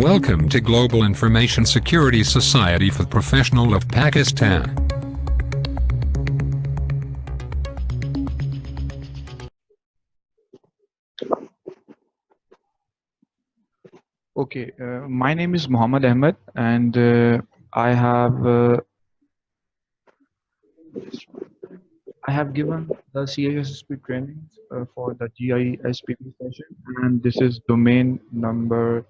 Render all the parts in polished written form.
Welcome to Global Information Security Society for Professional of Pakistan. Okay, my name is Muhammad Ahmad, and I have given the CISSP trainings for the GISP session, and this is domain number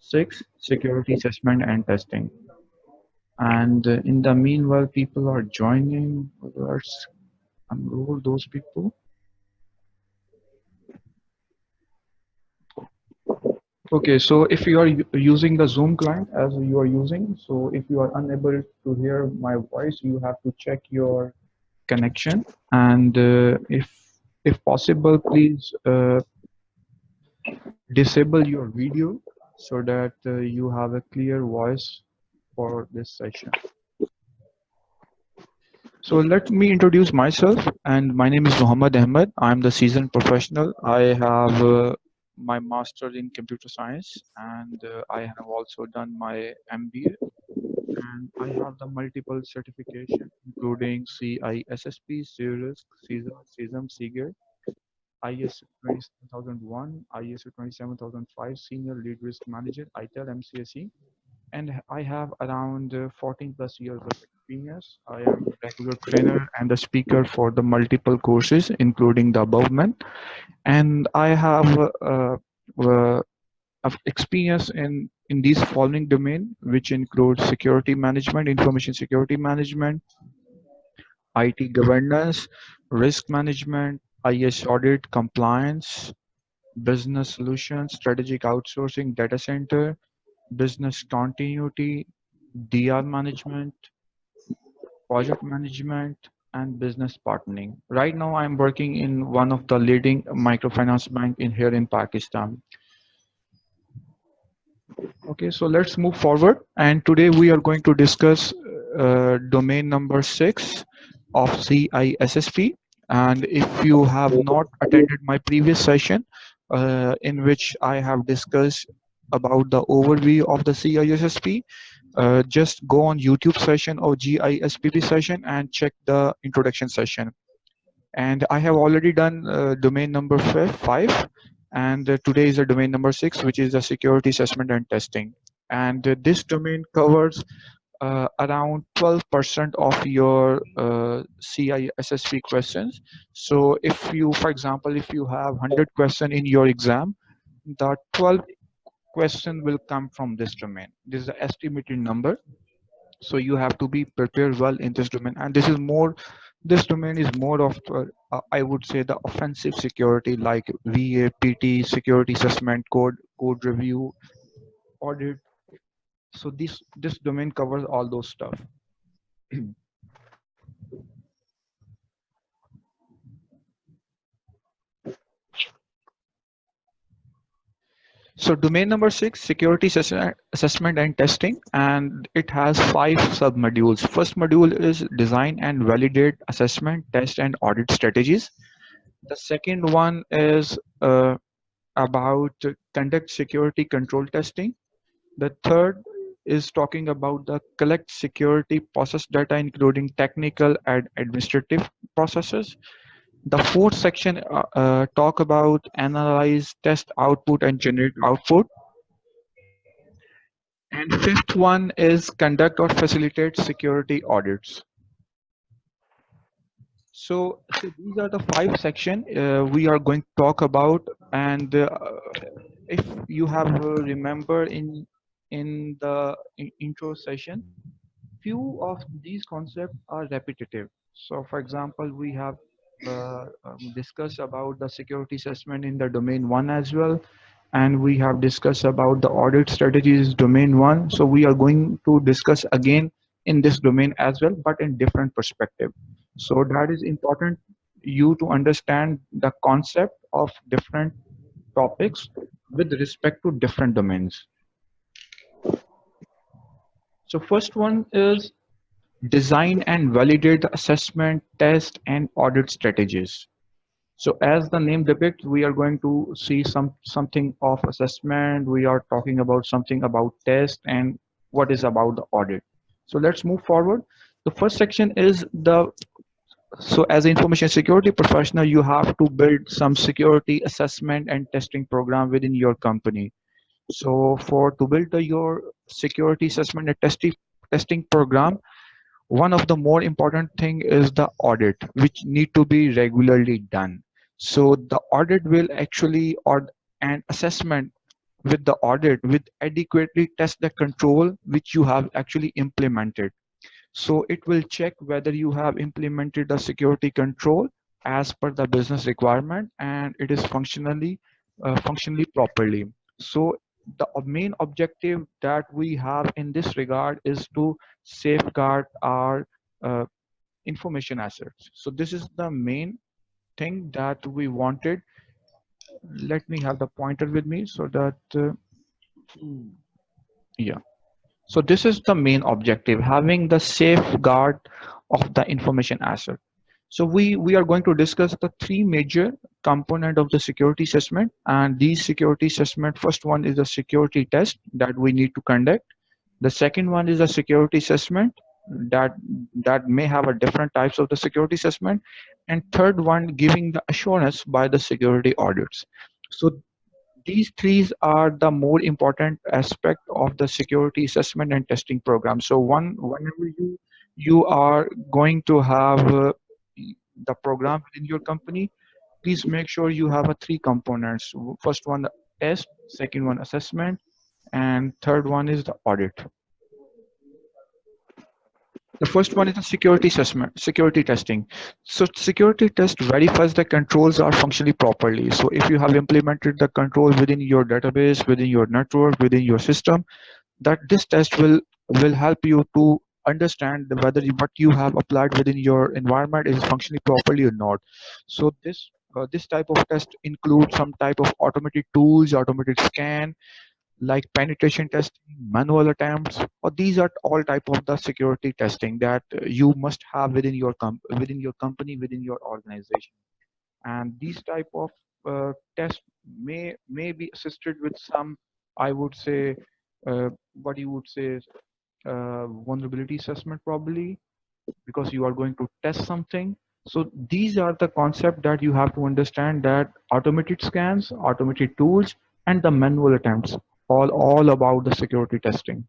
6, security assessment and testing. And in the meanwhile, people are joining. Let's enroll those people. Okay, so if you are using the Zoom client as you are using, so if you are unable to hear my voice, you have to check your connection, and if possible, please disable your video so that you have a clear voice for this session. So let me introduce myself, and my name is Muhammad Ahmad. I'm the seasoned professional. I have my master's in computer science, and I have also done my MBA, and I have the multiple certification including CISSP, CRISC, CISA, CISM, CGEIT, ISO27001, ISO27005 Senior Lead Risk Manager, ITIL, MCSE, and I have around 14 plus years of experience. I am a regular trainer and a speaker for the multiple courses, including the above men, and I have of experience in these following domain, which include security management, information security management, IT governance, risk management, IS audit, compliance, business solutions, strategic outsourcing, data center, business continuity, DR management, project management, and business partnering. Right now, I'm working in one of the leading microfinance bank in here in Pakistan. Okay, so let's move forward. And today we are going to discuss domain number 6 of CISSP. And if you have not attended my previous session, in which I have discussed about the overview of the CISSP, just go on YouTube session or GISPP session and check the introduction session. And I have already done domain number 5, and today is a domain number 6, which is the security assessment and testing. And this domain covers around 12% of your CISSP questions. So if you, for example, if you have 100 questions in your exam, the 12 question will come from this domain. This is the estimated number. So you have to be prepared well in this domain, and this domain is more of I would say the offensive security, like VA-PT, security assessment, code review, audit. So this domain covers all those stuff. So domain number 6, security assessment and testing, and it has 5 sub-modules. First module is design and validate assessment, test and audit strategies. The second one is about conduct security control testing. The third is talking about the collect security process data, including technical and administrative processes. The fourth section talk about analyze, test output and generate output. And fifth one is conduct or facilitate security audits. So these are the 5 sections we are going to talk about. And if you have remember in the intro session, few of these concepts are repetitive. So for example, we have discussed about the security assessment in the domain 1 as well, and we have discussed about the audit strategies domain 1. So we are going to discuss again in this domain as well, but in different perspective. So that is important you to understand the concept of different topics with respect to different domains. So first one is design and validate the assessment, test and audit strategies. So as the name depicts, we are going to see something of assessment. We are talking about something about test and what is about the audit. So let's move forward. The first section is so as an information security professional, you have to build some security assessment and testing program within your company. So to build your security assessment and testing program, one of the more important thing is the audit, which need to be regularly done. So the audit will actually or an assessment with the audit with adequately test the control which you have actually implemented. So it will check whether you have implemented the security control as per the business requirement and it is functionally properly. So the main objective that we have in this regard is to safeguard our uh, information assets. So this is the main thing that we wanted. Let me have the pointer with me so that yeah. So this is the main objective, having the safeguard of the information asset. So we are going to discuss the three major component of the security assessment, and these security assessment, first one is the security test that we need to conduct. The second one is a security assessment that may have a different types of the security assessment, and third one giving the assurance by the security audits. So these three are the more important aspect of the security assessment and testing program. So whenever you are going to have the program in your company, please make sure you have a three components. First one, the test, second one, assessment, and third one is the audit. The first one is the security assessment, security testing. So security test verifies the controls are functionally properly. So if you have implemented the control within your database, within your network, within your system, that this test will help you to understand whether what you have applied within your environment is functioning properly or not. So this type of test includes some type of automated tools, automated scan, like penetration testing, manual attempts, or these are all type of the security testing that you must have within your within your company, within your organization. And these type of tests may be assisted with some, I would say, what you would say is vulnerability assessment probably, because you are going to test something. So these are the concept that you have to understand, that automated scans, automated tools, and the manual attempts, all about the security testing.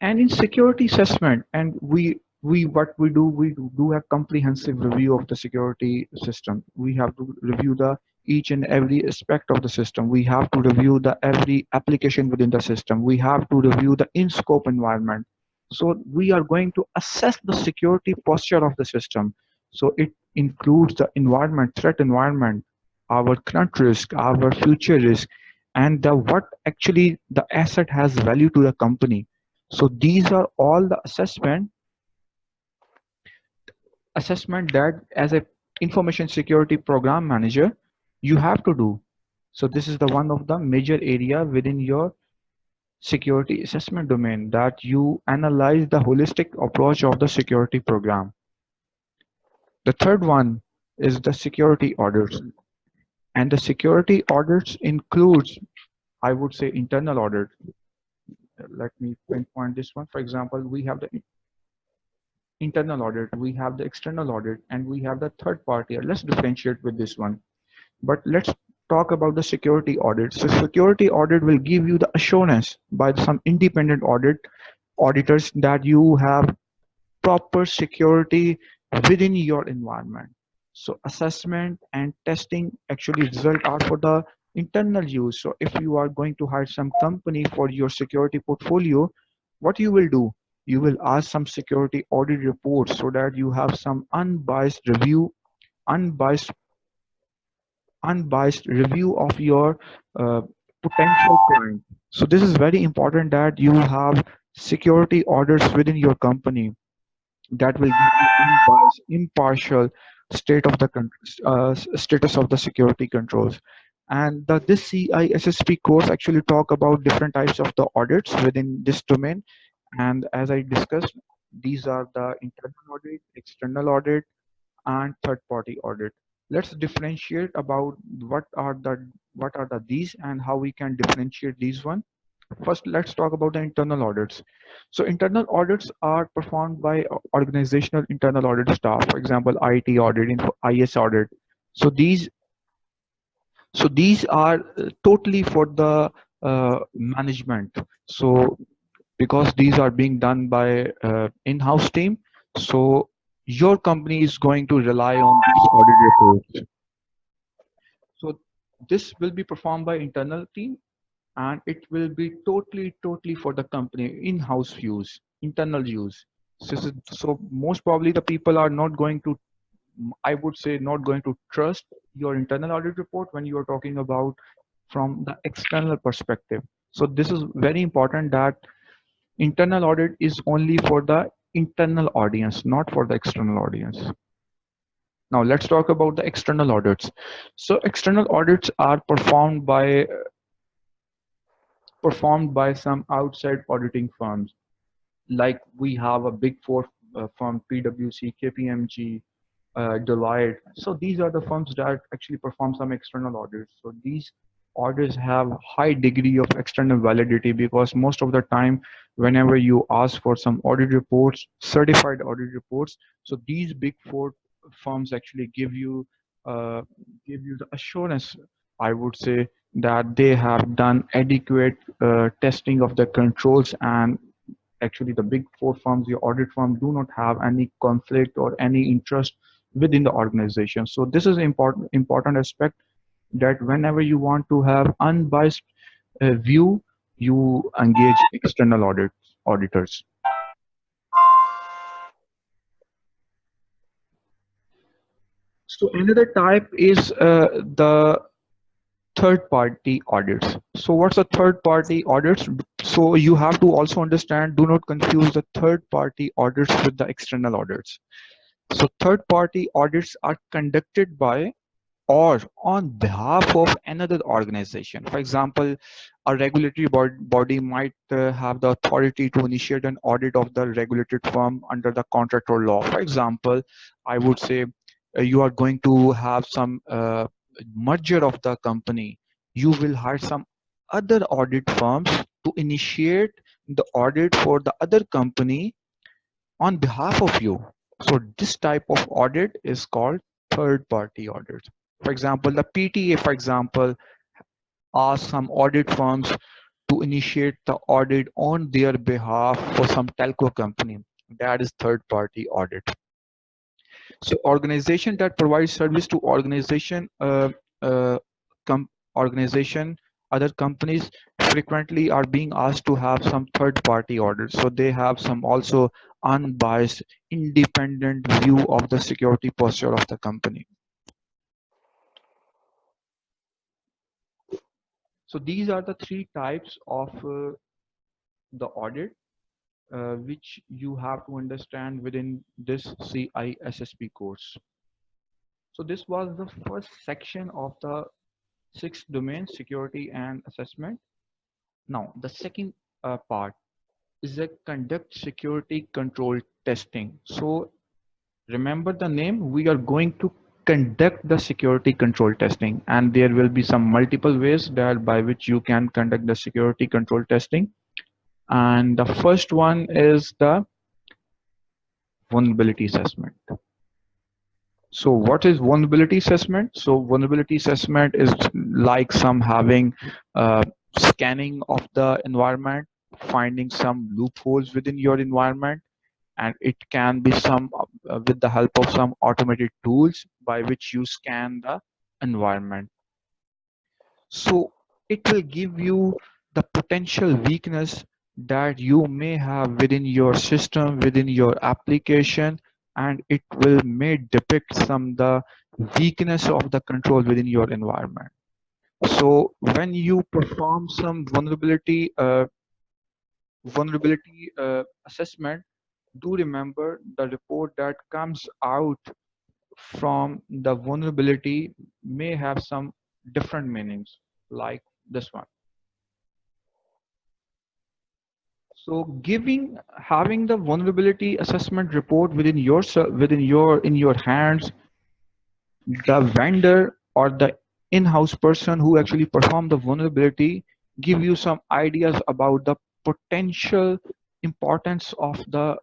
And in security assessment, and we what we do have comprehensive review of the security system. We have to review the each and every aspect of the system. We have to review the every application within the system. We have to review the in scope environment. So we are going to assess the security posture of the system. So it includes the environment, threat environment, our current risk, our future risk, and the what actually the asset has value to the company. So these are all the assessment that as a information security program manager you have to do. So this is the one of the major area within your security assessment domain, that you analyze the holistic approach of the security program. The third one is the security audits, and the security audits includes, I would say, internal audit. Let me pinpoint this one. For example, we have the internal audit, we have the external audit, and we have the third party. Let's differentiate with this one. But let's talk about the security audit. So security audit will give you the assurance by some independent auditors that you have proper security within your environment. So assessment and testing actually result are for the internal use. So if you are going to hire some company for your security portfolio, what you will do? You will ask some security audit reports so that you have some unbiased unbiased review of your uh, potential client. So this is very important that you have security audits within your company that will give you unbiased, impartial state of the status of the security controls. And this CISSP course actually talk about different types of the audits within this domain. And as I discussed, These are the internal audit, external audit, and third-party audit. Let's differentiate about what are the these and how we can differentiate these one. First, let's talk about the internal audits. So internal audits are performed by organizational internal audit staff. For example, IT audit, IS audit. So these are totally for the management. So because these are being done by in-house team, so your company is going to rely on these audit reports. So this will be performed by internal team, and it will be totally for the company in-house use, internal use. So most probably the people are not going to, I would say, not going to trust your internal audit report when you are talking about from the external perspective. So this is very important that internal audit is only for the internal audience, not for the external audience. Now let's talk about the external audits. So external audits are performed by some outside auditing firms. Like we have a big four firm, PwC, KPMG, Deloitte. So these are the firms that actually perform some external audits. So these audits have high degree of external validity because most of the time, whenever you ask for some audit reports, certified audit reports, so these big four firms actually give you the assurance, I would say, that they have done adequate testing of the controls, and actually the big four firms, the audit firm, do not have any conflict or any interest within the organization. So this is important aspect, that whenever you want to have unbiased view, you engage external auditors. So another type is the third party audits. So what's a third party audits? So you have to also understand, do not confuse the third party audits with the external audits. So third party audits are conducted by or on behalf of another organization. For example, a regulatory body might have the authority to initiate an audit of the regulated firm under the contractual law. For example, I would say you are going to have some merger of the company. You will hire some other audit firms to initiate the audit for the other company on behalf of you. So this type of audit is called third party audit. For example, the PTA, for example, asks some audit firms to initiate the audit on their behalf for some telco company. That is third party audit. So organization that provides service to uh, com organization, other companies frequently are being asked to have some third party audits. So they have some also unbiased, independent view of the security posture of the company. So these are the three types of the audit which you have to understand within this CISSP course. So this was the first section of the sixth domain, security and assessment. Now the second part is the conduct security control testing. So remember the name, we are going to conduct the security control testing, and there will be some multiple ways that by which you can conduct the security control testing. And the first one is the vulnerability assessment. So what is vulnerability assessment? So vulnerability assessment is like some having scanning of the environment, finding some loopholes within your environment, and it can be some with the help of some automated tools by which you scan the environment. So it will give you the potential weakness that you may have within your system, within your application, and it will may depict some the weakness of the control within your environment. So when you perform some vulnerability assessment, do remember the report that comes out from the vulnerability may have some different meanings, like this one. So having the vulnerability assessment report within in your hands, the vendor or the in-house person who actually perform the vulnerability give you some ideas about the potential importance of the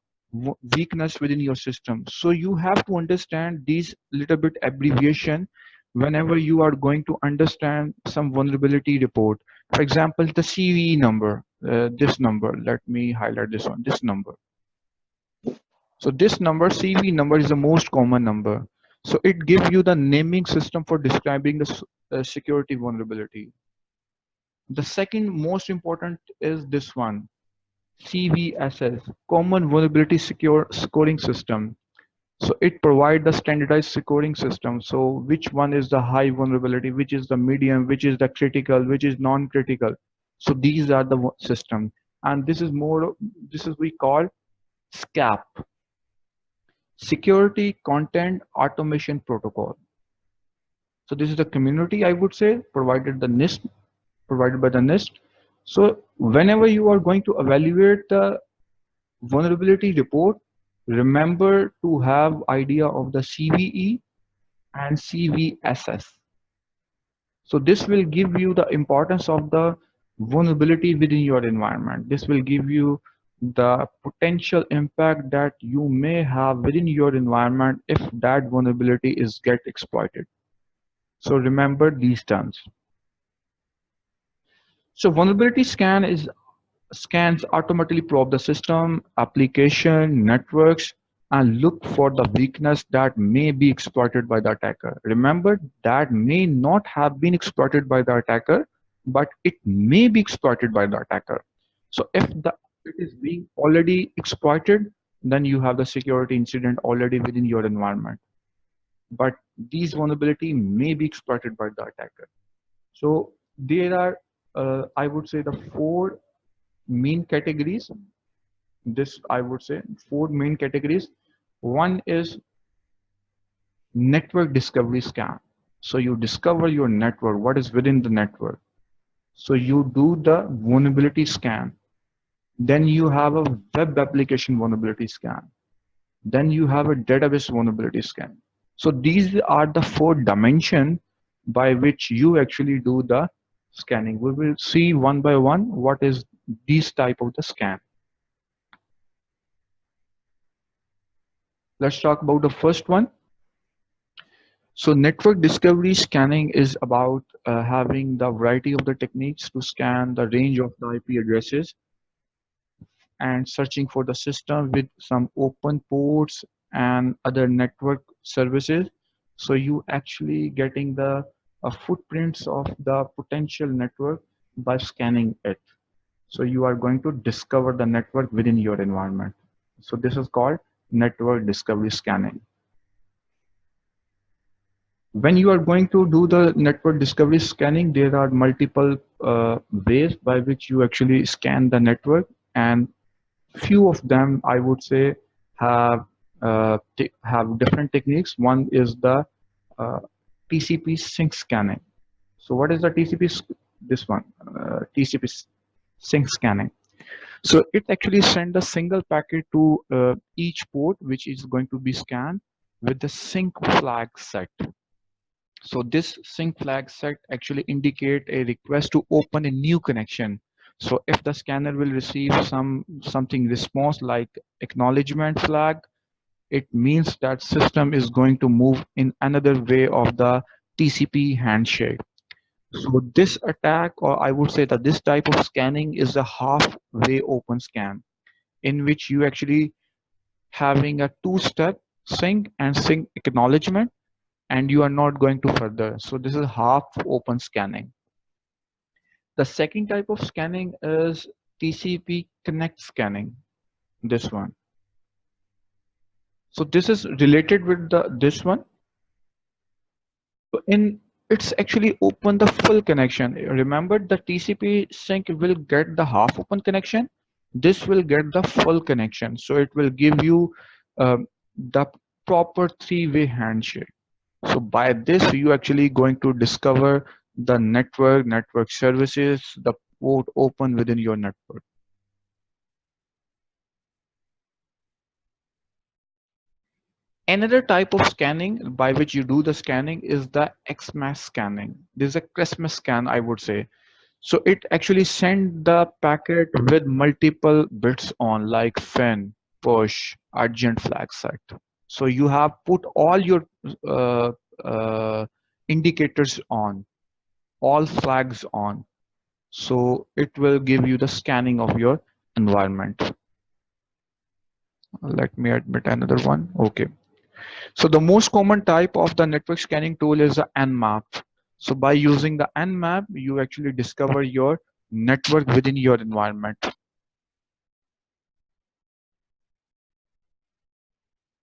weakness within your system. So you have to understand these little bit abbreviation whenever you are going to understand some vulnerability report. For example, the CVE number, this number, let me highlight this one, this number. So this number, CV number, is the most common number. So it gives you the naming system for describing the security vulnerability. The second most important is this one, CVSS, Common Vulnerability Secure Scoring System. So it provides the standardized scoring system. So which one is the high vulnerability, which is the medium, which is the critical, which is non-critical. So these are the system. And this is we call SCAP. Security Content Automation Protocol. So this is the community, I would say, provided by the NIST. So whenever you are going to evaluate the vulnerability report, remember to have idea of the CVE and CVSS. So this will give you the importance of the vulnerability within your environment. This will give you the potential impact that you may have within your environment if that vulnerability is get exploited. So remember these terms. So vulnerability scans automatically probe the system, application, networks, and look for the weakness that may be exploited by the attacker. Remember, that may not have been exploited by the attacker, but it may be exploited by the attacker. So if it is being already exploited, then you have the security incident already within your environment. But these vulnerability may be exploited by the attacker. So there are, I would say, the four main categories. I would say four main categories. One is network discovery scan. So you discover your network, what is within the network. So you do the vulnerability scan. Then you have a web application vulnerability scan. Then you have a database vulnerability scan. So these are the four dimensions by which you actually do the scanning. We will see one by one what is these type of the scan. Let's talk about the first one. So network discovery scanning is about having the variety of the techniques to scan the range of the IP addresses and searching for the system with some open ports and other network services. So you actually getting the footprints of the potential network by scanning it. So you are going to discover the network within your environment. So this is called network discovery scanning. When you are going to do the network discovery scanning, there are multiple ways by which you actually scan the network, and few of them I would say have different techniques. One is the TCP sync scanning. So what is the TCP? This one, TCP sync scanning. So it actually sends a single packet to each port which is going to be scanned with the sync flag set. So this sync flag set actually indicate a request to open a new connection. So if the scanner will receive something response like acknowledgement flag, it means that system is going to move in another way of the TCP handshake. So this attack, or I would say that this type of scanning is a halfway open scan, in which you actually having a two-step sync and sync acknowledgement, and you are not going to further. So this is half open scanning. The second type of scanning is TCP connect scanning, this one. So this is related with this one. So it's actually open the full connection. Remember, the TCP sync will get the half open connection. This will get the full connection. So it will give you the proper three-way handshake. So by this, you actually going to discover the network services, the port open within your network. Another type of scanning by which you do the scanning is the XMAS scanning. This is a Christmas scan, I would say. So it actually send the packet with multiple bits on, like fin, push, urgent flag set. So you have put all your uh, uh, indicators on, all flags on. So it will give you the scanning of your environment. Let me admit another one. Okay. So the most common type of the network scanning tool is the Nmap. So by using the Nmap, you actually discover your network within your environment.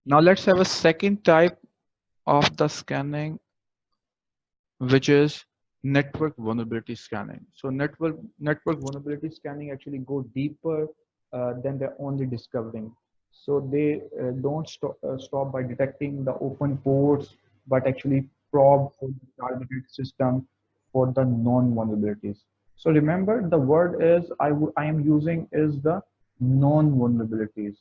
Now let's have a second type of the scanning, which is network vulnerability scanning. So network vulnerability scanning actually go deeper than they're only discovering. So they don't stop by detecting the open ports, but actually probe for the targeted system for the known vulnerabilities. So remember, the word is I am using is the known vulnerabilities.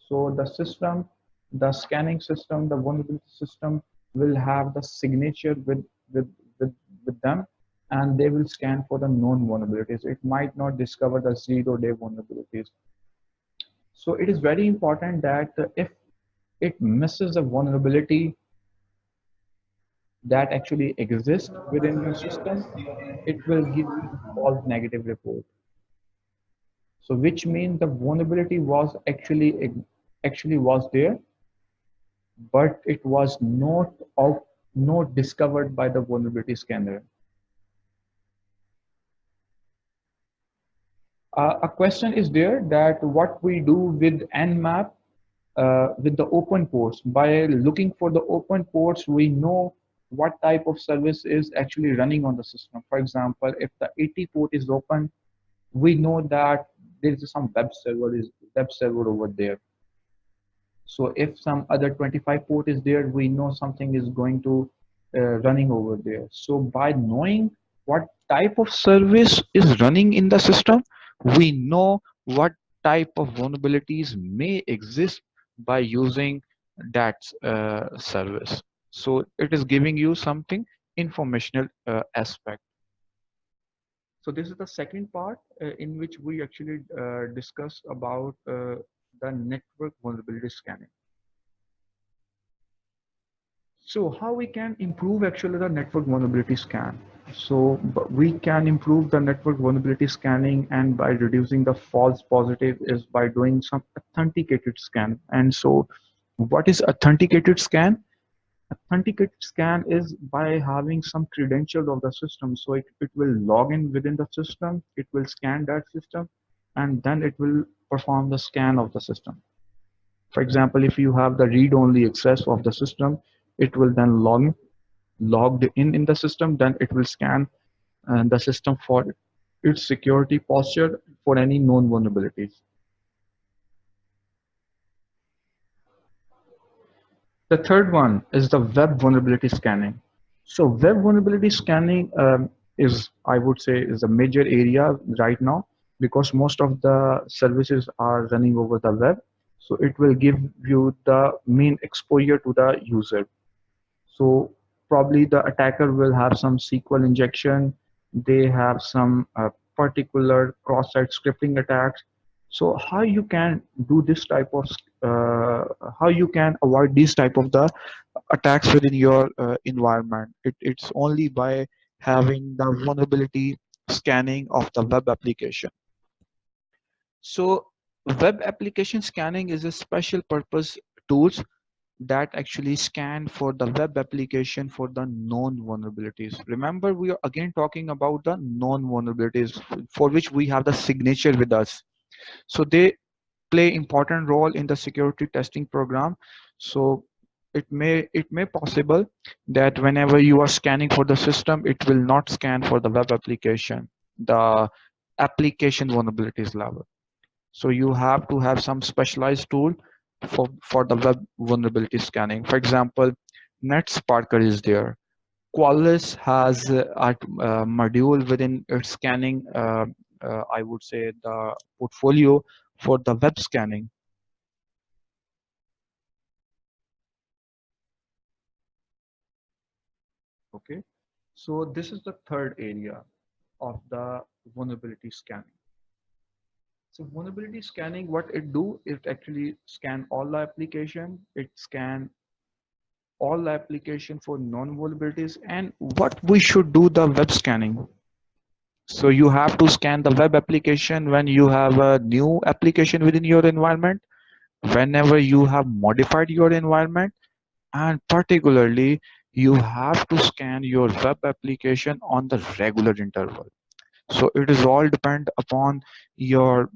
So the system, the scanning system, the vulnerability system will have the signature with with, with them, and they will scan for the known vulnerabilities. It might not discover the 0-day vulnerabilities. So it is very important that if it misses a vulnerability that actually exists within your system, it will give you a false negative report. So which means the vulnerability was actually was there, but it was not discovered by the vulnerability scanner. A question is there that what we do with Nmap with the open ports. By looking for the open ports, we know what type of service is actually running on the system. For example, if the 80 port is open, we know that there is some web server over there. So if some other 25 port is there, we know something is going to running over there. So by knowing what type of service is running in the system, we know what type of vulnerabilities may exist by using that service. So it is giving you something informational aspect. So this is the second part in which we actually discuss about the network vulnerability scanning. So how we can improve actually the network vulnerability scan? So we can improve the network vulnerability scanning, and by reducing the false positive is by doing some authenticated scan. And so what is authenticated scan? Authenticated scan is by having some credentials of the system. So it will log in within the system, it will scan that system, and then it will perform the scan of the system. For example, if you have the read-only access of the system, it will then logged in the system, then it will scan the system for its security posture for any known vulnerabilities. The third one is the web vulnerability scanning. So web vulnerability scanning is, I would say, is a major area right now because most of the services are running over the web. So it will give you the main exposure to the user. So probably the attacker will have some SQL injection. They have some particular cross-site scripting attacks. So how you can do this type of, how you can avoid these type of the attacks within your environment? It's only by having the vulnerability scanning of the web application. So web application scanning is a special purpose tools that actually scan for the web application for the known vulnerabilities. Remember, we are again talking about the known vulnerabilities for which we have the signature with us. So they play important role in the security testing program. So it may possible that whenever you are scanning for the system, it will not scan for the web application, the application vulnerabilities level. So you have to have some specialized tool for the web vulnerability scanning. For example, NetSparker is there. Qualys has a module within its scanning, I would say, the portfolio for the web scanning. Okay, so this is the third area of the vulnerability scanning. So vulnerability scanning, what it do, it actually scan all the application, it scan all the application for non-vulnerabilities, and what we should do the web scanning. So you have to scan the web application when you have a new application within your environment, whenever you have modified your environment, and particularly you have to scan your web application on the regular interval. So it is all depend upon your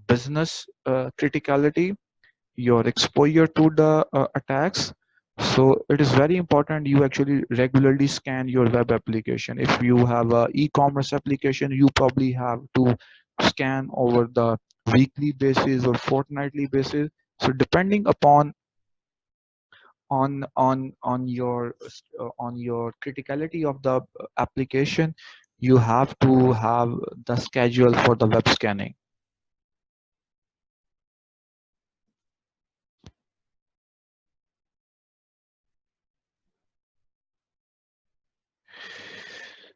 business criticality, your exposure to the attacks. So it is very important you actually regularly scan your web application. If you have a e-commerce application, you probably have to scan over the weekly basis or fortnightly basis. So depending upon on your criticality of the application, you have to have the schedule for the web scanning.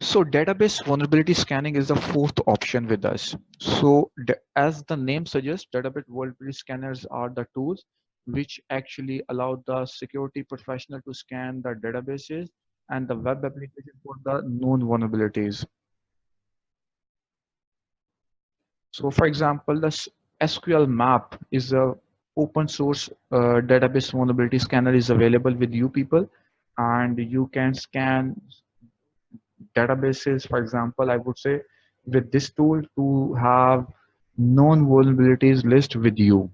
So database vulnerability scanning is the fourth option with us. So as the name suggests, database vulnerability scanners are the tools which actually allow the security professional to scan the databases and the web application for the known vulnerabilities. So for example, the SQL map is a open source database vulnerability scanner is available with you people, and you can scan databases. For example, I would say with this tool to have known vulnerabilities list with you.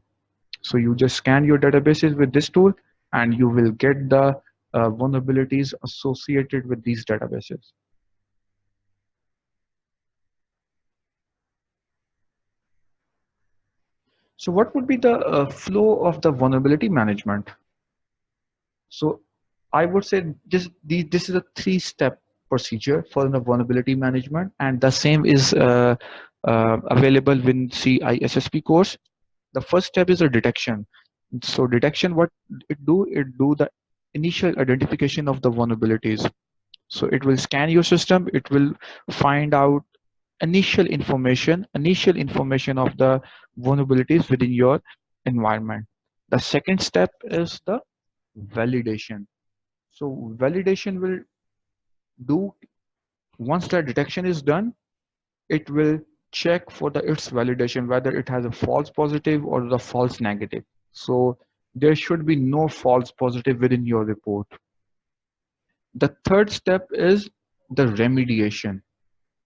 So you just scan your databases with this tool and you will get the vulnerabilities associated with these databases. So what would be the flow of the vulnerability management? So I would say this is a three-step procedure for the vulnerability management, and the same is available in CISSP course. The first step is a detection. So detection, what it do the initial identification of the vulnerabilities. So it will scan your system, it will find out initial information of the vulnerabilities within your environment. The second step is the validation. So validation will do, once the detection is done, it will check for the its validation, whether it has a false positive or the false negative. So there should be no false positive within your report. The third step is the remediation.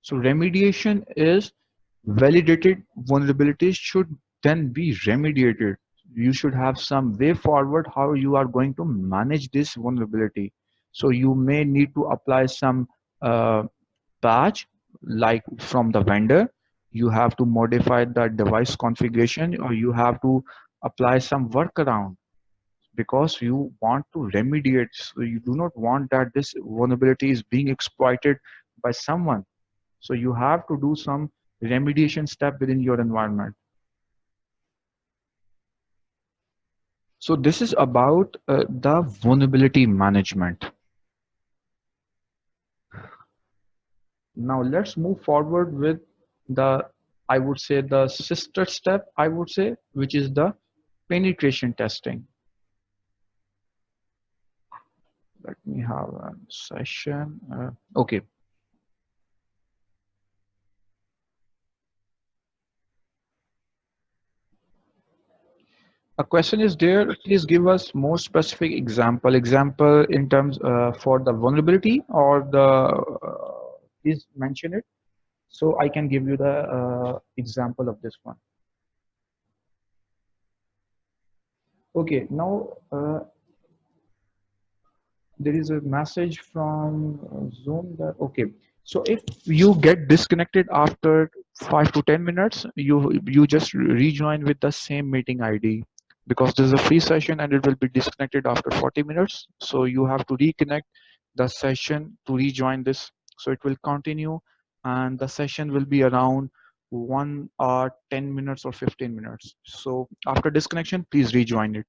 So remediation is validated vulnerabilities should then be remediated. You should have some way forward how you are going to manage this vulnerability. So you may need to apply some patch like from the vendor. You have to modify the device configuration, or you have to apply some workaround because you want to remediate. So you do not want that this vulnerability is being exploited by someone. So you have to do some remediation step within your environment. So this is about the vulnerability management. Now let's move forward with the, I would say the sister step, I would say, which is the penetration testing. Let me have a session. Okay. A question is there. Please give us more specific example in terms for the vulnerability or the, please mention it. So I can give you the example of this one. Okay, now there is a message from Zoom that, okay, so if you get disconnected after 5 to 10 minutes, you just rejoin with the same meeting ID, because this is a free session and it will be disconnected after 40 minutes. So you have to reconnect the session to rejoin this. So it will continue and the session will be around 1 hour, 10 minutes or 15 minutes. So after disconnection, please rejoin it.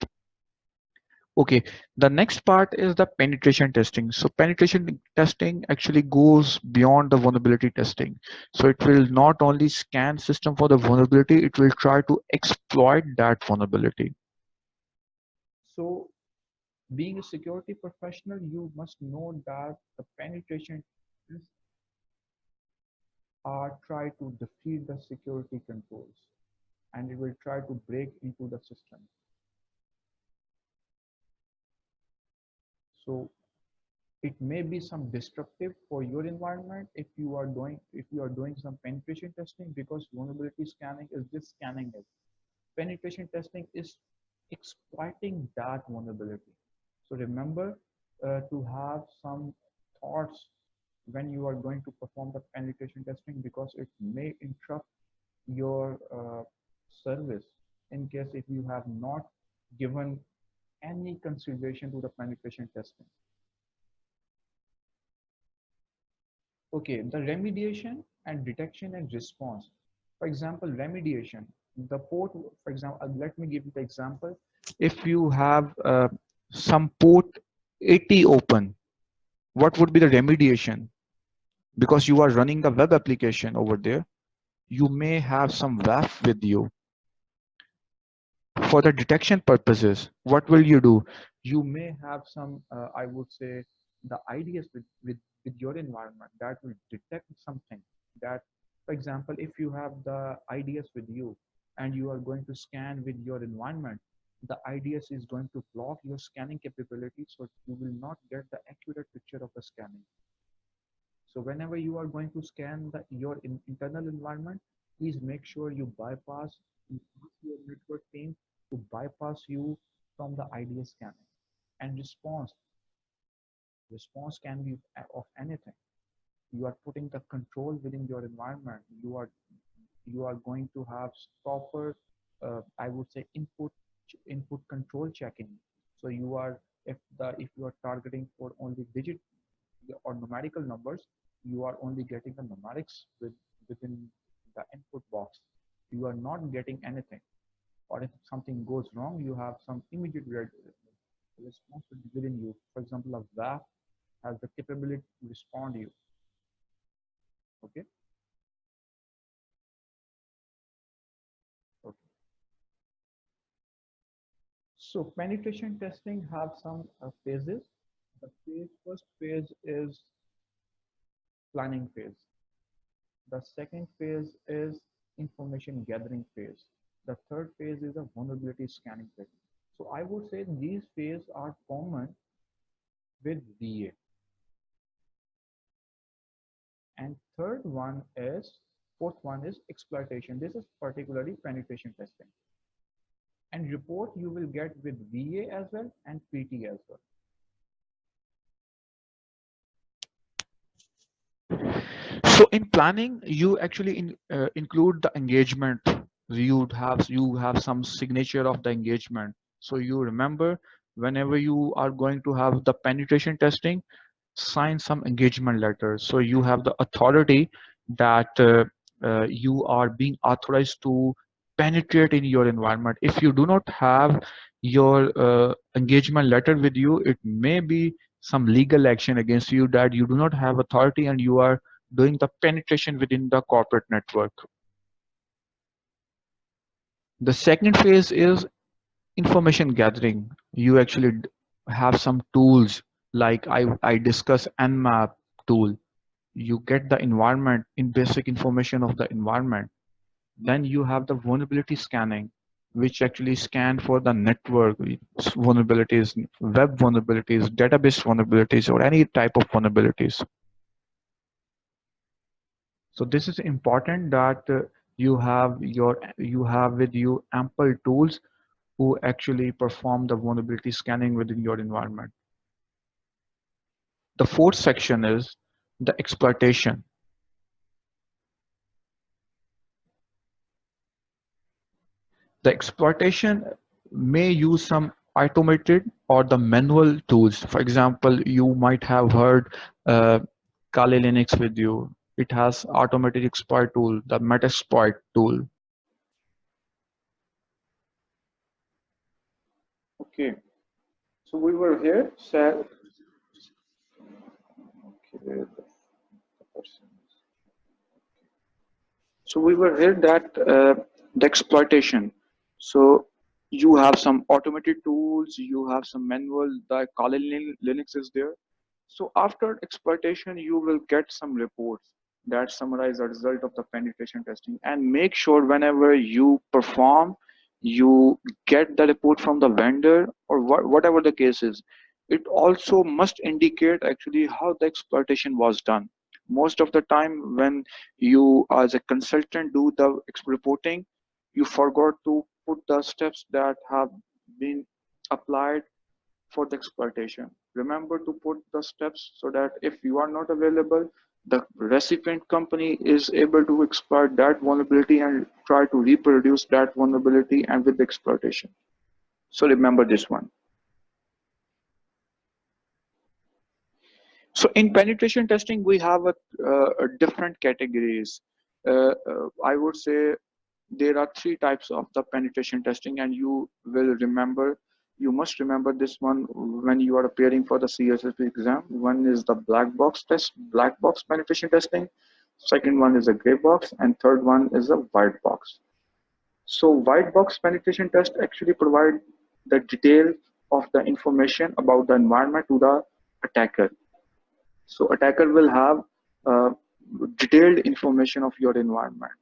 Okay, the next part is the penetration testing. So penetration testing actually goes beyond the vulnerability testing. So it will not only scan system for the vulnerability, it will try to exploit that vulnerability. So being a security professional, you must know that the penetration tests are try to defeat the security controls, and it will try to break into the system. So it may be some disruptive for your environment if you are doing some penetration testing, because vulnerability scanning is just scanning it. Penetration testing is exploiting that vulnerability. So remember to have some thoughts when you are going to perform the penetration testing, because it may interrupt your service in case if you have not given any consideration to the penetration testing. Okay, the remediation and detection and response. For example, remediation, the port, for example, let me give you the example. If you have some port 80 open, what would be the remediation? Because you are running a web application over there, you may have some WAF with you. For the detection purposes, what will you do? You may have some, I would say, the ideas with your environment that will detect something that, for example, if you have the ideas with you and you are going to scan with your environment, the ideas is going to block your scanning capability, so you will not get the accurate picture of the scanning. So whenever you are going to scan your internal environment, please make sure you bypass, you ask your network team to bypass you from the IDS scanning. And response can be of anything. You are putting the control within your environment. You are going to have proper, I would say, input control checking. So you are, if you are targeting for only digit or numerical numbers, you are only getting the numerics within the input box. You are not getting anything. Or if something goes wrong, you have some immediate response within you. For example, a WAF has the capability to respond to you. Okay. Okay. So penetration testing have some phases. The first phase is planning phase. The second phase is information gathering phase. The third phase is a vulnerability scanning phase. So I would say these phases are common with VA. And fourth one is exploitation. This is particularly penetration testing. And report you will get with VA as well and PT as well. So in planning, you actually include the engagement. You have some signature of the engagement. So you remember, whenever you are going to have the penetration testing, sign some engagement letter. So you have the authority that you are being authorized to penetrate in your environment. If you do not have your engagement letter with you, it may be some legal action against you that you do not have authority and you are doing the penetration within the corporate network. The second phase is information gathering. You actually have some tools like I discuss Nmap tool. You get the environment in basic information of the environment. Then you have the vulnerability scanning, which actually scan for the network vulnerabilities, web vulnerabilities, database vulnerabilities, or any type of vulnerabilities. So this is important that you have with you ample tools who actually perform the vulnerability scanning within your environment. The fourth section is the exploitation. The exploitation may use some automated or the manual tools. For example, you might have heard Kali Linux with you. It has automated exploit tool, the Metasploit tool. Okay. So we were here, said, okay, the person. So we were here that the exploitation. So you have some automated tools, you have some manual, the Kali Linux is there. So after exploitation, you will get some reports that summarize the result of the penetration testing, and make sure whenever you perform, you get the report from the vendor or whatever the case is. It also must indicate actually how the exploitation was done. Most of the time when you as a consultant do the reporting, you forgot to put the steps that have been applied for the exploitation. Remember to put the steps so that if you are not available, the recipient company is able to exploit that vulnerability and try to reproduce that vulnerability and with the exploitation. So remember this one. So in penetration testing, we have different categories. I would say there are three types of the penetration testing, and you must remember this one when you are appearing for the CISSP exam. One is the black box penetration testing. Second one is a gray box, and third one is a white box. So white box penetration test actually provide the detail of the information about the environment to the attacker. So attacker will have uh, detailed information of your environment.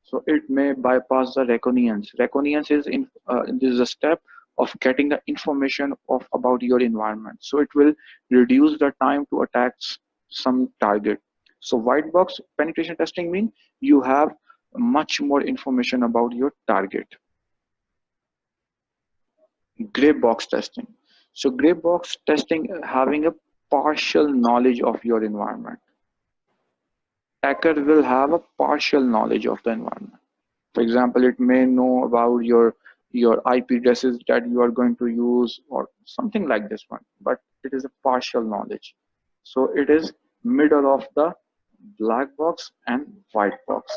So it may bypass the reconnaissance. Reconnaissance is this is a step of getting the information of about your environment. So it will reduce the time to attack some target. So white box penetration testing means you have much more information about your target. Gray box testing. So gray box testing having a partial knowledge of your environment. Attacker will have a partial knowledge of the environment. For example, it may know about your IP addresses that you are going to use or something like this one, but it is a partial knowledge. So it is middle of the black box and white box.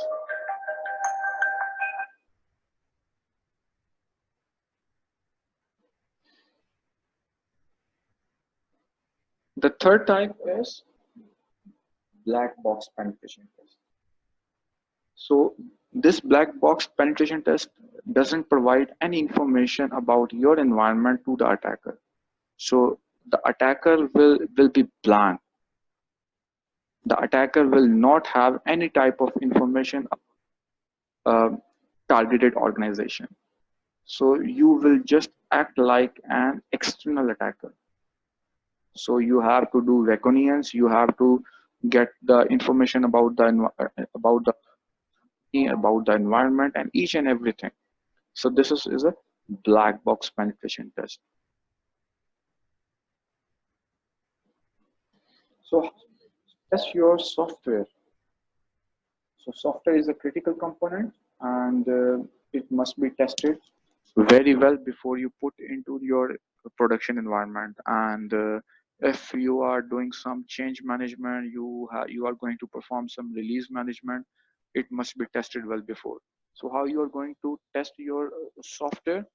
The third type is black box penetration test. So this black box penetration test doesn't provide any information about your environment to the attacker. So the attacker will be blank. The attacker will not have any type of information targeted organization. So you will just act like an external attacker. So you have to do reconnaissance. You have to get the information about the environment and each and everything. So this is a black box penetration test. So test your software. So software is a critical component, and it must be tested very well before you put into your production environment. And if you are doing some change management, you are going to perform some release management, it must be tested well before. So how you are going to test your software?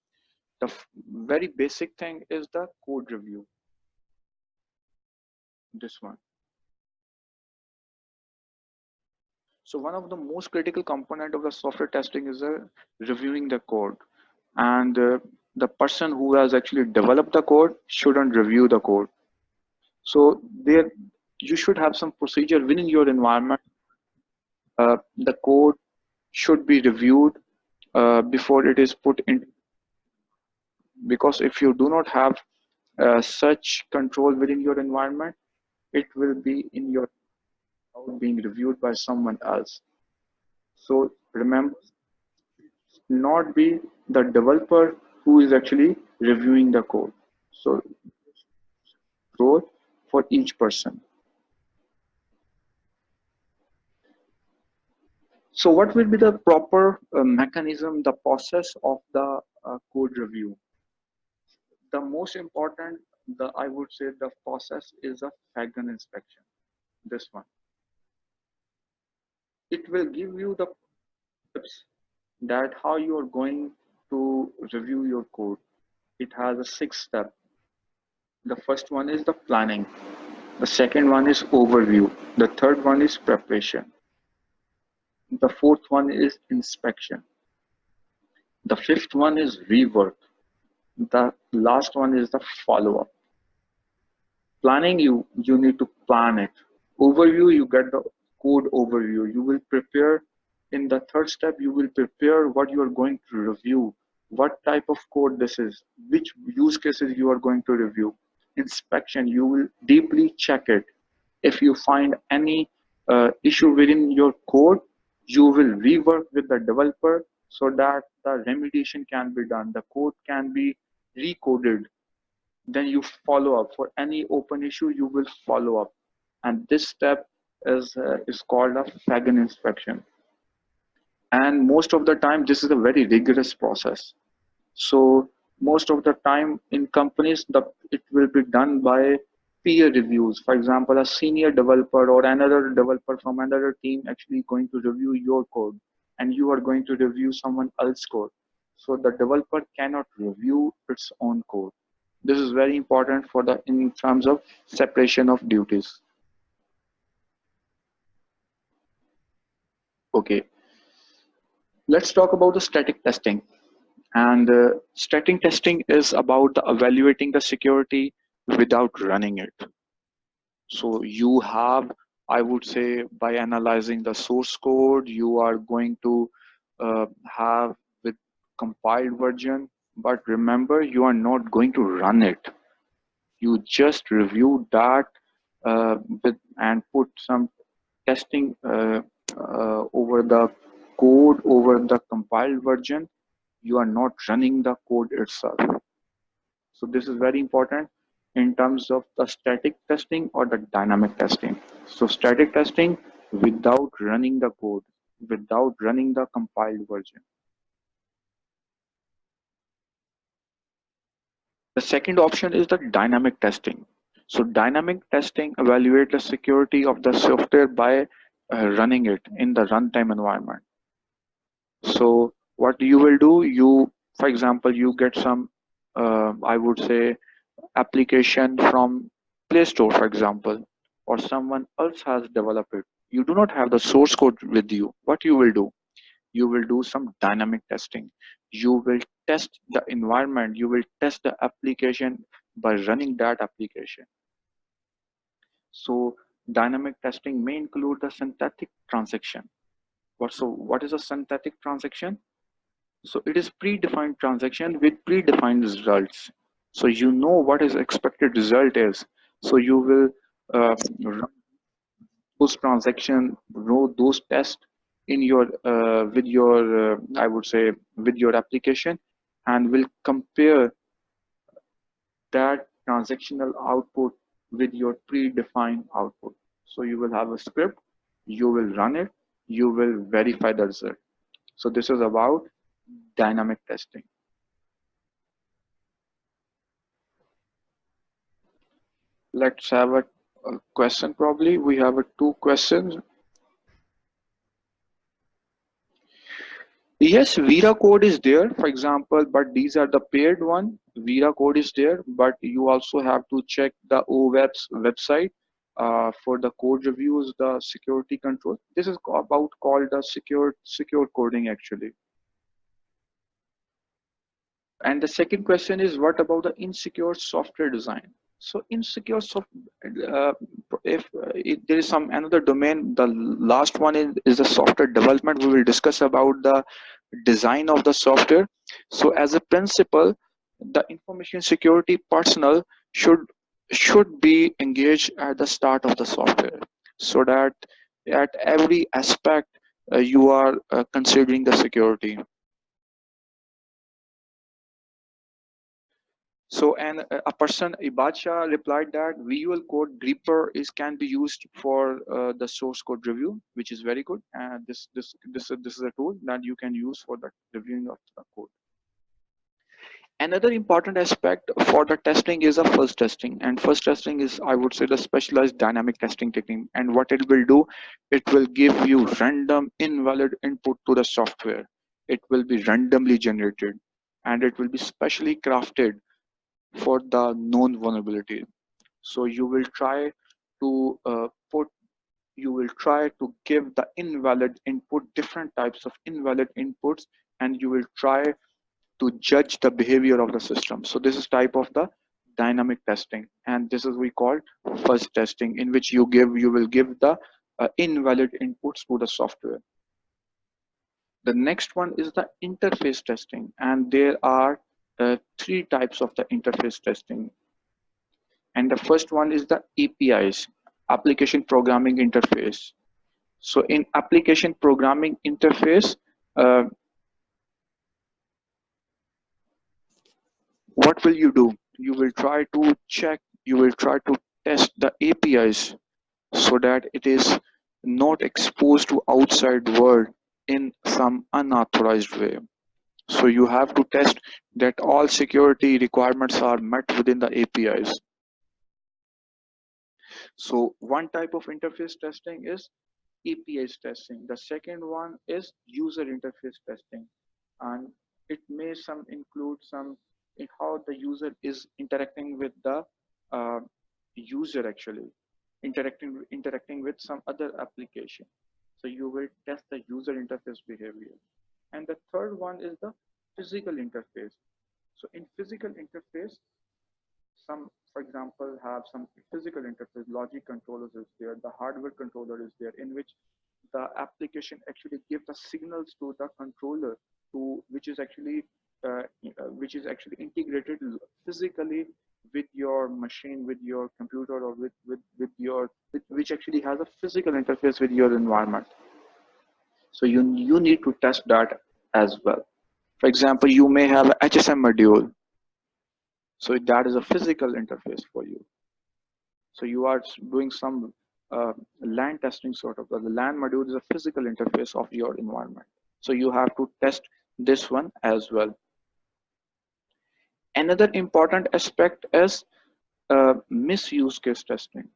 The very basic thing is the code review. This one. So one of the most critical component of the software testing is reviewing the code, and the person who has actually developed the code shouldn't review the code. So there, you should have some procedure within your environment. The code should be reviewed before it is put in, because if you do not have such control within your environment, it will be in your code being reviewed by someone else. So remember, not be the developer who is actually reviewing the code. So role for each person. So what will be the proper mechanism, the process of the code review? The most important, I would say the process is a FAGN inspection. This one. It will give you the tips that how you are going to review your code. It has a 6 step. The first one is the planning. The second one is overview. The third one is preparation. The fourth one is inspection. The fifth one is rework. The last one is the follow-up. Planning, you need to plan it. Overview, you get the code overview. You will prepare. In the third step, you will prepare what you are going to review, what type of code this is, which use cases you are going to review. Inspection, you will deeply check it. If you find any issue within your code, you will rework with the developer so that the remediation can be done, the code can be recoded. Then you follow up. For any open issue, you will follow up, and this step is called a Fagan inspection. And most of the time, this is a very rigorous process. So most of the time in companies, it will be done by peer reviews. For example, a senior developer or another developer from another team actually going to review your code, and you are going to review someone else's code. So the developer cannot review its own code. This is very important for the in terms of separation of duties. Okay, let's talk about the static testing. And static testing is about evaluating the security without running it. So you have, I would say, by analyzing the source code, you are going to have with compiled version, but remember, you are not going to run it. You just review that and put some testing over the code, over the compiled version. You are not running the code itself. So this is very important in terms of the static testing or the dynamic testing. So static testing without running the code, without running the compiled version. The second option is the dynamic testing. So dynamic testing evaluates the security of the software by running it in the runtime environment. So what you will do, for example, you get some, I would say, application from Play Store, for example, or someone else has developed it. You do not have the source code with you. What you will do? You will do some dynamic testing. You will test the environment. You will test the application by running that application. So dynamic testing may include the synthetic transaction. What is a synthetic transaction? So it is predefined transaction with predefined results. So you know what is expected result is. So you will run those transaction, run those tests in your with your I would say with your application, and will compare that transactional output with your predefined output. So you will have a script, you will run it, you will verify the result. So this is about dynamic testing. Let's have a question. Probably we have two questions. Yes, Vera code is there, for example, but these are the paired one. Vera code is there, but you also have to check the OWeb's website for the code reviews, the security control. This is about called the secure coding actually. And the second question is, what about the insecure software design? So insecure software, if there is some another domain, the last one is the software development. We will discuss about the design of the software. So as a principle, the information security personnel should be engaged at the start of the software, so that at every aspect you are considering the security. So, and a person, Ibacha, replied that visual code gripper can be used for the source code review, which is very good. And this is a tool that you can use for the reviewing of the code. Another important aspect for the testing is a fuzz testing, and fuzz testing is, I would say, the specialized dynamic testing technique. And what it will do, it will give you random invalid input to the software. It will be randomly generated, and it will be specially crafted for the known vulnerability. So you will try to you will try to give the invalid input, different types of invalid inputs, and you will try to judge the behavior of the system. So this is type of the dynamic testing, and this is we call fuzz testing, in which you will give the invalid inputs to the software. The next one is the interface testing, and there are three types of the interface testing. And the first one is the APIs, application programming interface. So in application programming interface, what will you do? You will try to check, you will try to test the APIs so that it is not exposed to outside world in some unauthorized way. So you have to test that all security requirements are met within the APIs. So one type of interface testing is APIs testing. The second one is user interface testing, and it may include some in how the user is interacting with the user, actually interacting with some other application. So you will test the user interface behavior. And the third one is the physical interface. So in physical interface, some, for example, have some physical interface, logic controllers is there, the hardware controller is there, in which the application actually gives the signals to the controller, to which is actually integrated physically with your machine, with your computer, or which actually has a physical interface with your environment. So you need to test that as well. For example, you may have a HSM module. So that is a physical interface for you. So you are doing some LAN testing sort of. The LAN module is a physical interface of your environment. So you have to test this one as well. Another important aspect is misuse case testing.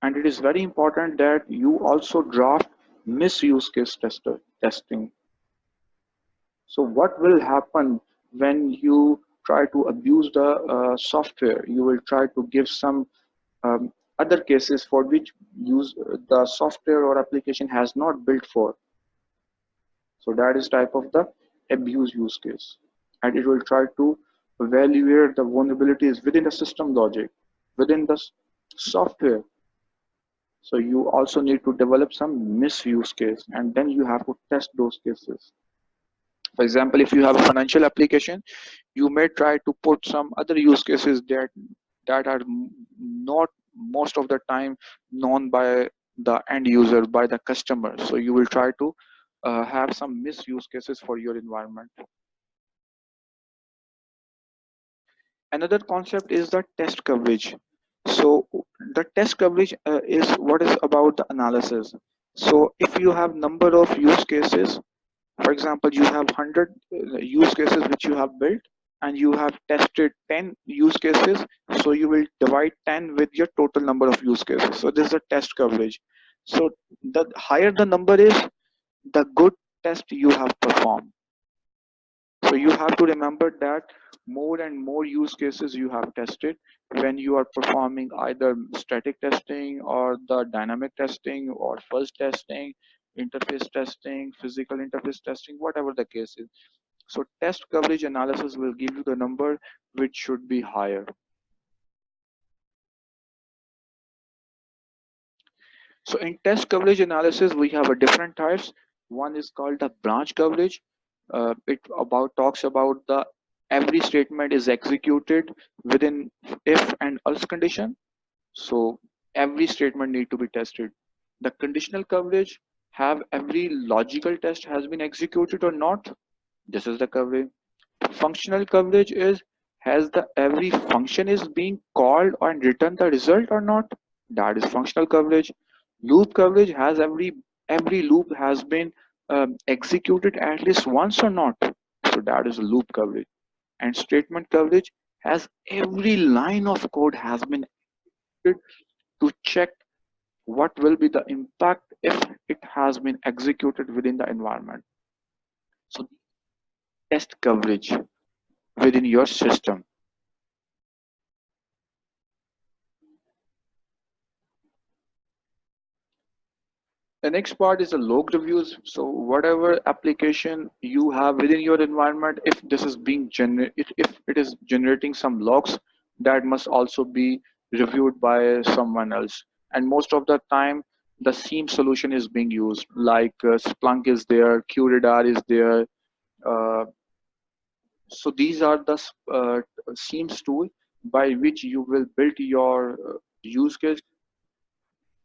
And it is very important that you also draft misuse case testing. So what will happen when you try to abuse the software? You will try to give some other cases for which the software or application has not built for. So that is type of the abuse use case. And it will try to evaluate the vulnerabilities within the system logic, within the software. So you also need to develop some misuse case, and then you have to test those cases. For example, if you have a financial application, you may try to put some other use cases that are not most of the time known by the end user, by the customer. So you will try to have some misuse cases for your environment. Another concept is the test coverage. So the test coverage is what is about the analysis. So if you have number of use cases, for example, you have 100 use cases which you have built, and you have tested 10 use cases, so you will divide 10 with your total number of use cases. So this is a test coverage. So the higher the number is, the good test you have performed. So you have to remember that more and more use cases you have tested when you are performing either static testing or the dynamic testing or fuzz testing, interface testing, physical interface testing, whatever the case is. So test coverage analysis will give you the number which should be higher. So in test coverage analysis, we have a different types. One is called the branch coverage. It talks about the every statement is executed within if and else condition. So every statement need to be tested. The conditional coverage have every logical test has been executed or not. This is the coverage. Functional coverage is has the every function is being called and return the result or not. That is functional coverage. Loop coverage has every loop has been executed at least once or not. So that is a loop coverage. And statement coverage has every line of code has been to check what will be the impact if it has been executed within the environment. So test coverage within your system. The next part is the log reviews. So whatever application you have within your environment, if this is being if it is generating some logs, that must also be reviewed by someone else. And most of the time, the SIEM solution is being used, like Splunk is there, QRadar is there. Uh, so these are the SIEMs tool by which you will build your use case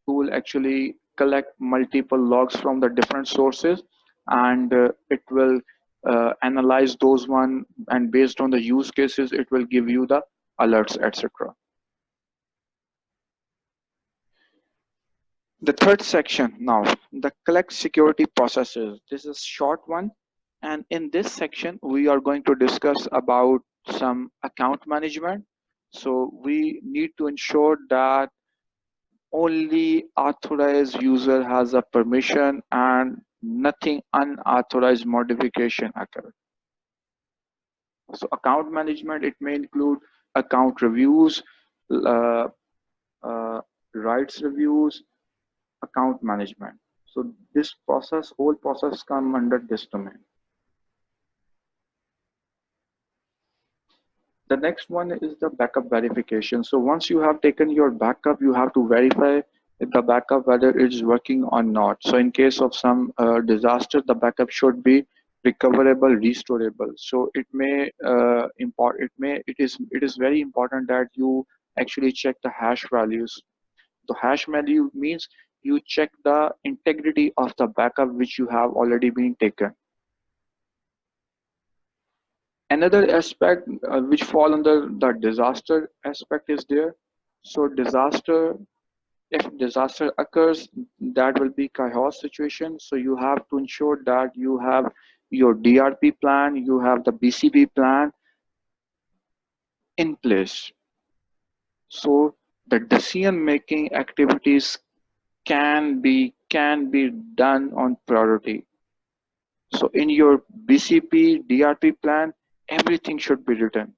tool actually collect multiple logs from the different sources, and it will analyze those one, and based on the use cases it will give you the alerts, etc. The third section now, the collect security processes. This is short one, and in this section we are going to discuss about some account management. So we need to ensure that only authorized user has a permission and nothing unauthorized modification occur. So account management, it may include account reviews, uh, uh, rights reviews, account management. So this process, whole process come under this domain. The next one is the backup verification. So once you have taken your backup, you have to verify the backup whether it is working or not. So in case of some disaster, the backup should be recoverable, restorable. So it may it is very important that you actually check the hash values. The hash value means you check the integrity of the backup which you have already been taken. Another aspect which fall under the disaster aspect is there. So disaster, if disaster occurs, that will be chaos situation. So you have to ensure that you have your DRP plan, you have the BCP plan in place. So the decision making activities can be done on priority. So in your BCP DRP plan, everything should be written.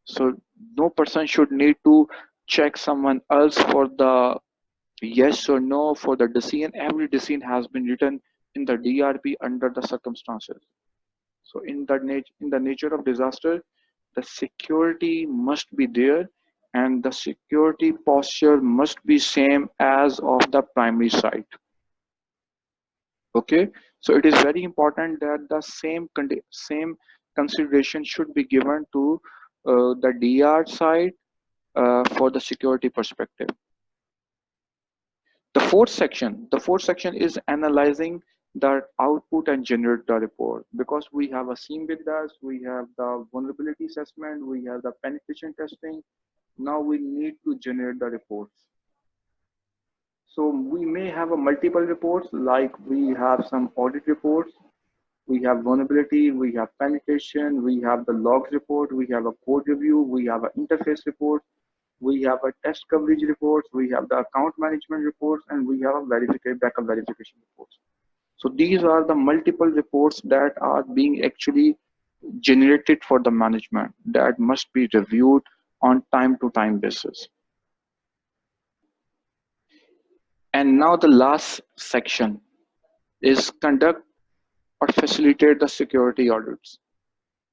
So no person should need to check someone else for the yes or no for the decision. Every decision has been written in the DRP under the circumstances. So in the nature of disaster, the security must be there, and the security posture must be same as of the primary site. Okay, so it is very important that the same consideration should be given to the DR side for the security perspective. The fourth section is analyzing the output and generate the report, because we have a SIEM with us, we have the vulnerability assessment, we have the penetration testing. Now we need to generate the reports. So we may have a multiple reports, like we have some audit reports, we have vulnerability, we have penetration, we have the logs report, we have a code review, we have an interface report, we have a test coverage reports, we have the account management reports, and we have a backup verification reports. So these are the multiple reports that are being actually generated for the management that must be reviewed on time to time basis. And now the last section is conduct or facilitate the security audits,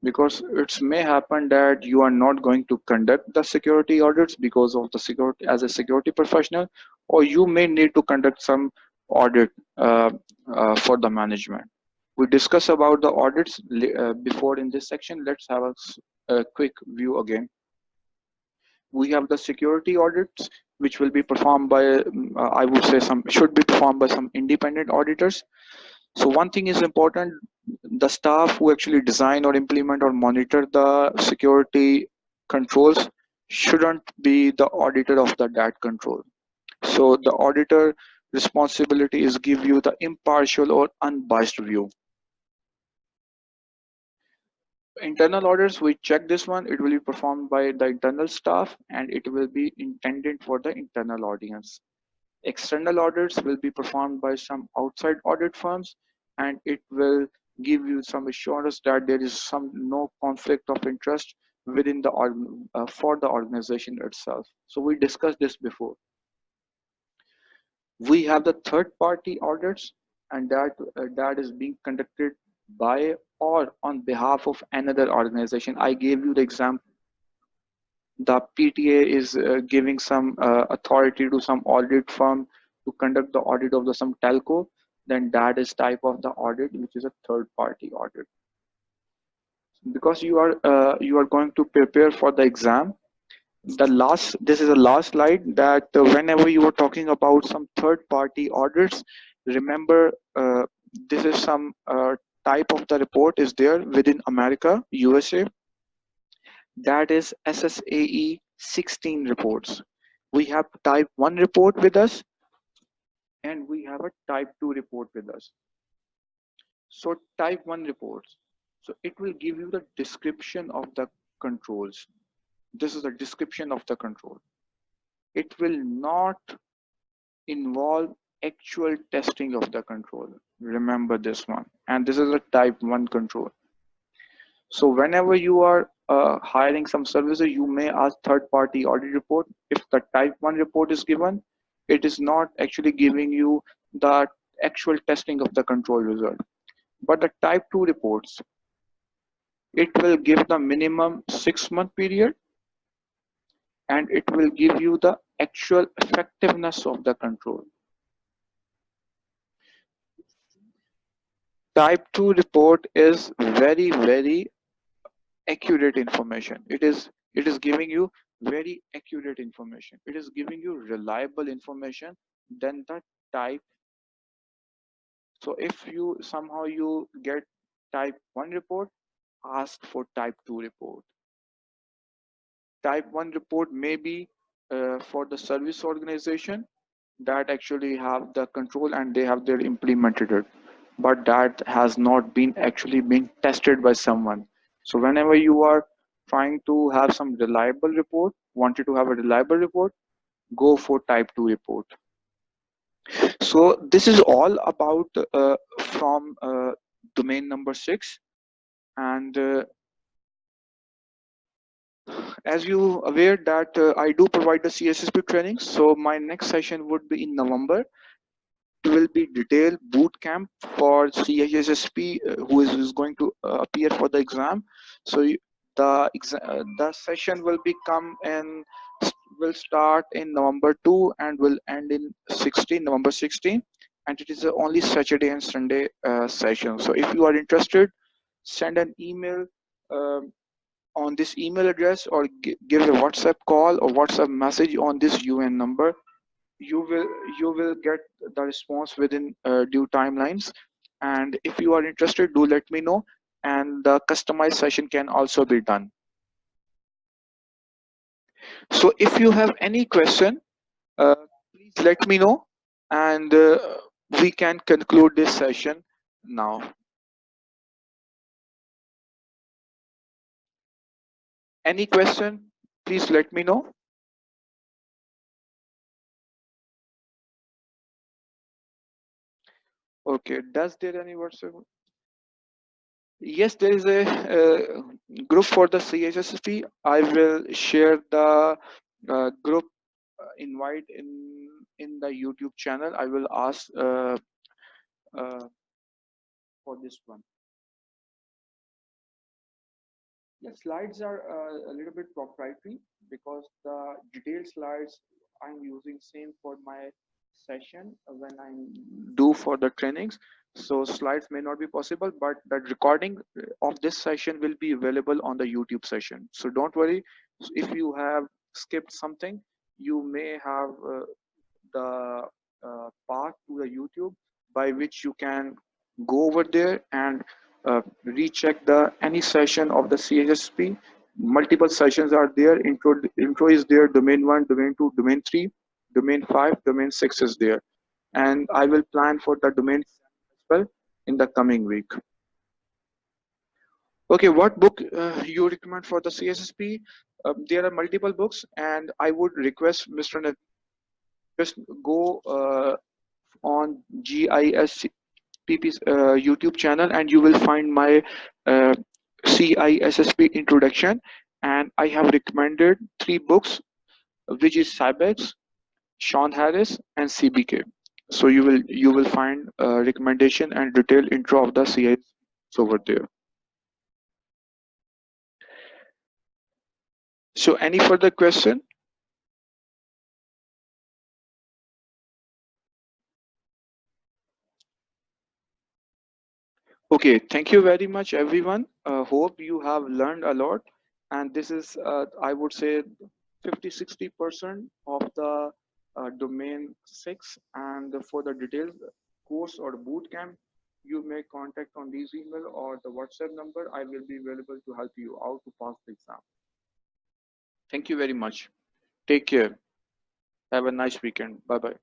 because it may happen that you are not going to conduct the security audits because of the security as a security professional, or you may need to conduct some audit for the management. We discussed about the audits before in this section. Let's have a quick view again. We have the security audits, which will be performed by I would say should be performed by some independent auditors. So one thing is important, the staff who actually design or implement or monitor the security controls shouldn't be the auditor of that control. So the auditor responsibility is give you the impartial or unbiased view. Internal audits, we check this one, it will be performed by the internal staff and it will be intended for the internal audience. External audits will be performed by some outside audit firms, and it will give you some assurance that there is no conflict of interest within the for the organization itself. So we discussed this before. We have the third party audits, and that is being conducted by or on behalf of another organization. I gave you the example. The PTA is giving some authority to some audit firm to conduct the audit of the some telco. Then that is type of the audit which is a third party audit. Because you are going to prepare for the exam, this is the last slide, that whenever you are talking about some third party audits, remember this is some type of the report is there within America, USA, that is SSAE 16 reports. We have type 1 report with us, and we have a type 2 report with us. So type 1 reports, so it will give you the description of the controls. This is a description of the control. It will not involve actual testing of the control. Remember this one. And this is a type 1 control. So whenever you are hiring some services, you may ask third party audit report. If the type 1 report is given, it is not actually giving you the actual testing of the control result. But the type 2 reports, it will give the minimum 6-month period, and it will give you the actual effectiveness of the control. Type 2 report is very accurate information. It is giving you very accurate information. It is giving you reliable information than the type. So if you somehow you get type 1 report, ask for type 2 report. Type 1 report may be for the service organization that actually have the control and they have their implemented it, but that has not been actually been tested by someone. So whenever you are trying to have some reliable report, wanted to have a reliable report, go for type 2 report. So this is all about from domain number 6. And as you aware that I do provide the CISSP training, so my next session would be in November. It will be detailed boot camp for CISSP who is going to appear for the exam. So the session will become and will start in November 2 and will end in November 16, and it is only Saturday and Sunday session. So if you are interested, send an email on this email address, or give a WhatsApp call or WhatsApp message on this UN number. You will get the response within due timelines. And if you are interested, do let me know, and the customized session can also be done. So if you have any question, please let me know, and we can conclude this session now. Any question, please let me know. Okay, does there any WhatsApp? Yes, there is a group for the CISSP. I will share the group invite in the YouTube channel. I will ask for this one. The slides are a little bit proprietary because the detailed slides I'm using same for my session when I do for the trainings. So slides may not be possible, but the recording of this session will be available on the YouTube session. So don't worry, if you have skipped something, you may have the path to the YouTube by which you can go over there and recheck the any session of the CISSP. Multiple sessions are there. Intro is there, domain 1, domain 2, domain 3, domain 5, domain 6 is there. And I will plan for the domain as well in the coming week. Okay, what book you recommend for the CISSP? There are multiple books, and I would request Mr. Nadeem, just go on GISP YouTube channel, and you will find my CISSP introduction, and I have recommended 3 books, which is Cybex, Sean Harris, and CBK. So you will find recommendation and detailed intro of the CIS over there. So any further question? Okay, thank you very much, everyone. Hope you have learned a lot. And this is, I would say, 50-60% of the domain 6. And for the detailed course or boot camp, you may contact on this email or the WhatsApp number. I will be available to help you out to pass the exam. Thank you very much. Take care. Have a nice weekend. Bye-bye.